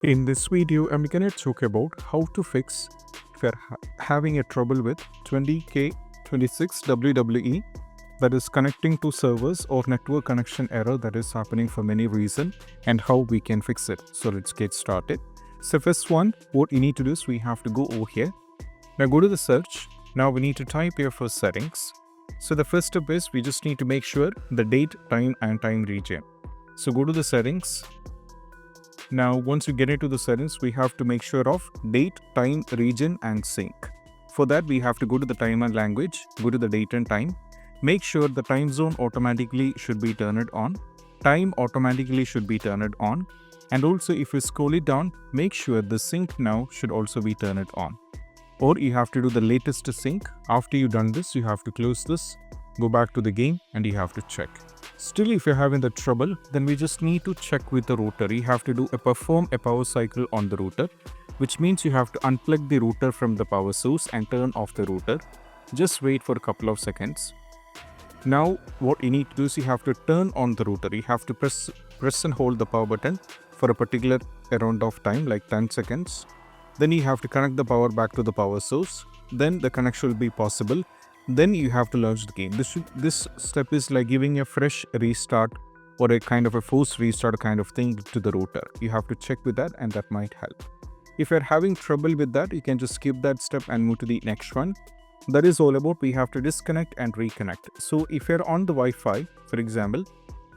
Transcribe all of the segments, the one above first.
In this video, I'm going to talk about how to fix if you're having a trouble with 20K26 WWE, that is connecting to servers or network connection error that is happening for many reasons, and how we can fix it. So let's get started. So first one, what you need to do is we have to go over here. Now go to the search. Now we need to type here for settings. So the first step is we just need to make sure the date, time and time region. So go to the settings. Now, once you get into the settings, we have to make sure of date, time, region and sync. For that, we have to go to the time and language, go to the date and time. Make sure the time zone automatically should be turned on. Time automatically should be turned on. And also, if you scroll it down, make sure the sync now should also be turned on. Or you have to do the latest sync. After you've done this, you have to close this, go back to the game and you have to check. Still, if you're having the trouble, then we just need to check with the router. You have to perform a power cycle on the router, which means you have to unplug the router from the power source and turn off the router. Just wait for a couple of seconds. Now, what you need to do is you have to turn on the router. You have to press and hold the power button for a particular amount of time, like 10 seconds. Then you have to connect the power back to the power source. Then the connection will be possible. Then you have to launch the game. This step is like giving a fresh restart or a kind of a forced restart kind of thing to the router. You have to check with that and that might help. If you're having trouble with that, you can just skip that step and move to the next one. That is all about we have to disconnect and reconnect. So if you're on the Wi-Fi, for example,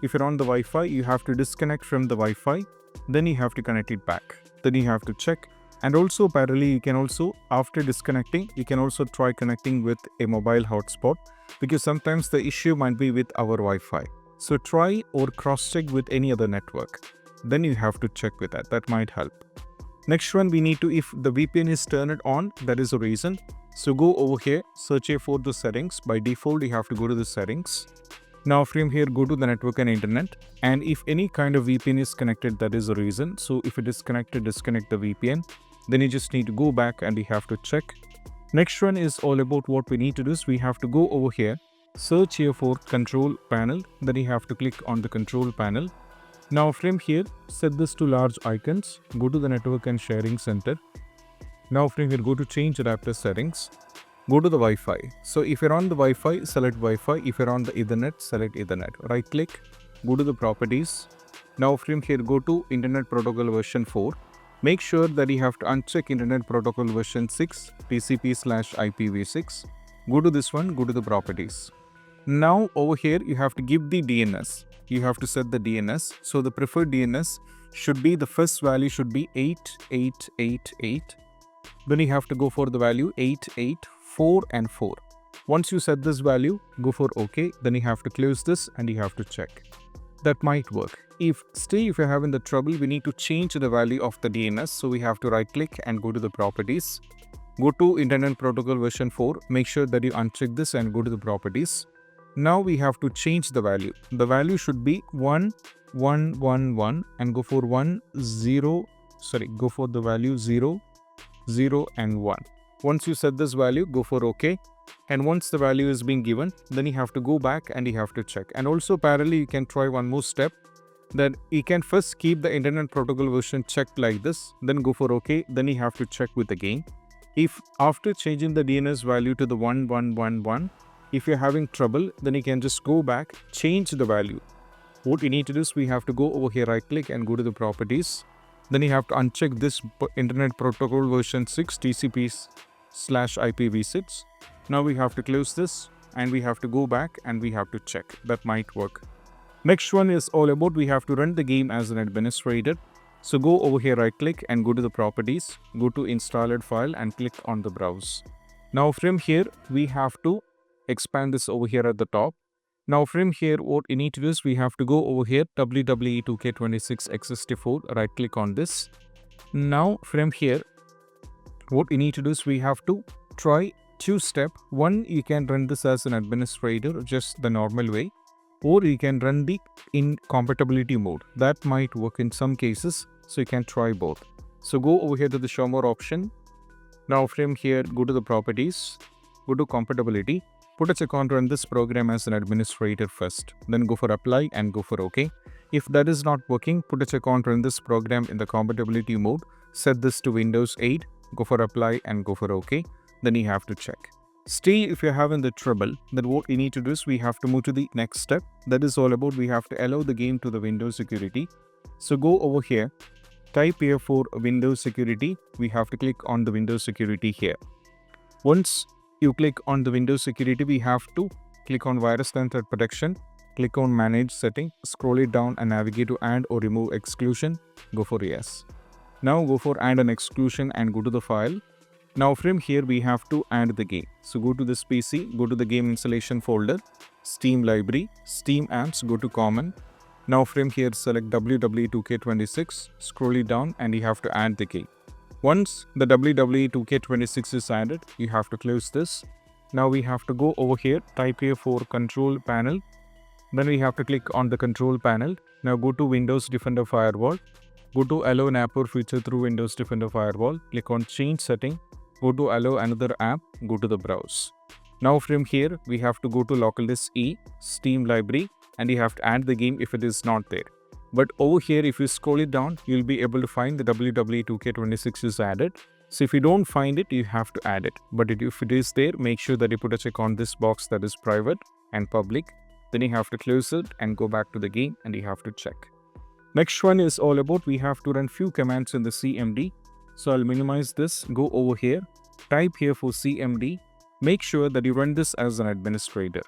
if you're on the Wi-Fi, you have to disconnect from the Wi-Fi, then you have to connect it back. Then you have to check. And also parallelly, you can also, after disconnecting, you can also try connecting with a mobile hotspot because sometimes the issue might be with our Wi-Fi. So try or cross-check with any other network. Then you have to check with that. That might help. Next one, we need to, if the VPN is turned on, that is a reason. So go over here, search here for the settings. By default, you have to go to the settings. Now from here, go to the network and internet. And if any kind of VPN is connected, that is a reason. So if it is connected, disconnect the VPN. Then you just need to go back and we have to check. Next one is all about what we need to do is we have to go over here, search here for control panel. Then you have to click on the control panel. Now from here, set this to large icons. Go to the network and sharing center. Now from here, go to change adapter settings. Go to the Wi-Fi. So if you're on the Wi-Fi, select Wi-Fi. If you're on the Ethernet, select Ethernet. Right click, go to the properties. Now from here, go to Internet Protocol version 4. Make sure that you have to uncheck Internet Protocol version 6, TCP/IPv6. Go to this one, go to the properties. Now over here, you have to give the DNS. You have to set the DNS. So the preferred DNS should be, the first value should be 8888. Then you have to go for the value 884 and 4. Once you set this value, go for OK. Then you have to close this and you have to check. That might work. If you're having the trouble, we need to change the value of the DNS. So we have to right click and go to the properties. Go to Internet Protocol version 4. Make sure that you uncheck this and go to the properties. Now we have to change the value. The value should be 1111 and go for go for the value 0, 0 and 1. Once you set this value, go for OK. And once the value is being given, then you have to go back and you have to check. And also parallelly, you can try one more step, that you can first keep the Internet Protocol version checked like this, then go for OK. Then you have to check with the game. If after changing the DNS value to the 1111, if you're having trouble, then you can just go back, change the value. What you need to do is we have to go over here, right click and go to the properties. Then you have to uncheck this Internet Protocol version 6 TCP/IPv6. Now we have to close this and we have to go back and we have to check. That might work. Next one is all about we have to run the game as an administrator. So go over here, right click and go to the properties. Go to installed file and click on the browse. Now from here, we have to expand this over here at the top. Now from here, what you need to do is we have to go over here, WWE 2K26 X64, right click on this. Now from here, what you need to do is we have to try two steps. One, you can run this as an administrator, just the normal way, or you can run the in compatibility mode. That might work in some cases, so you can try both. So go over here to the show more option. Now from here, go to the properties, go to compatibility. Put a check on run this program as an administrator first. Then go for apply and go for OK. If that is not working, put a check on run this program in the compatibility mode, set this to Windows 8, go for apply and go for OK. Then you have to check. Still, if you're having the trouble, then what we need to do is we have to move to the next step. That is all about we have to allow the game to the Windows security. So go over here, type here for Windows security. We have to click on the Windows security here. Once you click on the Windows security, we have to click on virus and threat protection. Click on manage setting, scroll it down and navigate to add or remove exclusion. Go for yes. Now go for add an exclusion and go to the file. Now from here we have to add the game. So go to this PC, go to the game installation folder, Steam library, Steam apps, go to common. Now from here select WWE 2K26, scroll it down and you have to add the game. Once the WWE 2K26 is added, you have to close this. Now we have to go over here, type here for control panel. Then we have to click on the control panel. Now go to Windows Defender Firewall. Go to allow an app or feature through Windows Defender Firewall. Click on change setting. Go to allow another app. Go to the browse. Now from here, we have to go to local disk E, Steam library, and you have to add the game if it is not there. But over here, if you scroll it down, you'll be able to find the WWE 2K26 is added. So if you don't find it, you have to add it. But if it is there, make sure that you put a check on this box that is private and public. Then you have to close it and go back to the game and you have to check. Next one is all about we have to run few commands in the CMD. So I'll minimize this, go over here, type here for CMD. Make sure that you run this as an administrator.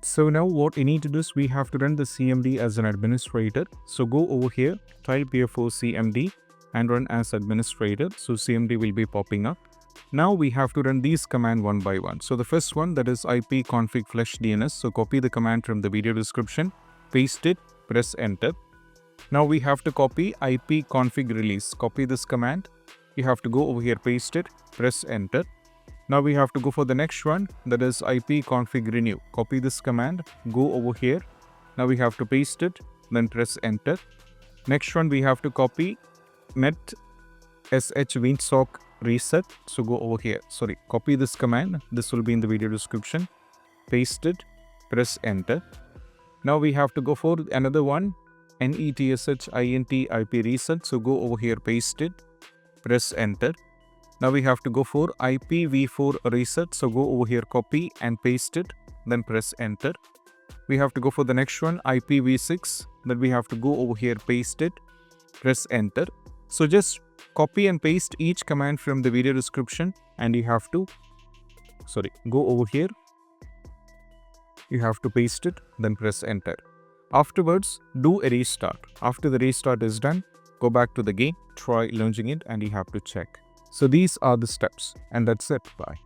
So now what we need to do is we have to run the CMD as an administrator. So go over here, type here for CMD and run as administrator. So CMD will be popping up. Now we have to run these commands one by one. So the first one, that is ipconfig flushdns. So copy the command from the video description, paste it, press enter. Now we have to copy ipconfig release. Copy this command. You have to go over here, paste it, press enter. Now we have to go for the next one, that is ipconfig renew. Copy this command, go over here. Now we have to paste it, then press enter. Next one we have to copy netsh winsock reset. So go over here, copy this command. This will be in the video description. Paste it, press enter. Now we have to go for another one, netsh int ip reset. So go over here, paste it, press enter. Now we have to go for IPv4 reset. So go over here, copy and paste it, then press enter. We have to go for the next one, IPv6. Then we have to go over here, paste it, press enter. So just copy and paste each command from the video description and you have to, go over here. You have to paste it, then press enter. Afterwards, do a restart. After the restart is done, go back to the game, try launching it and you have to check. So these are the steps and that's it. Bye.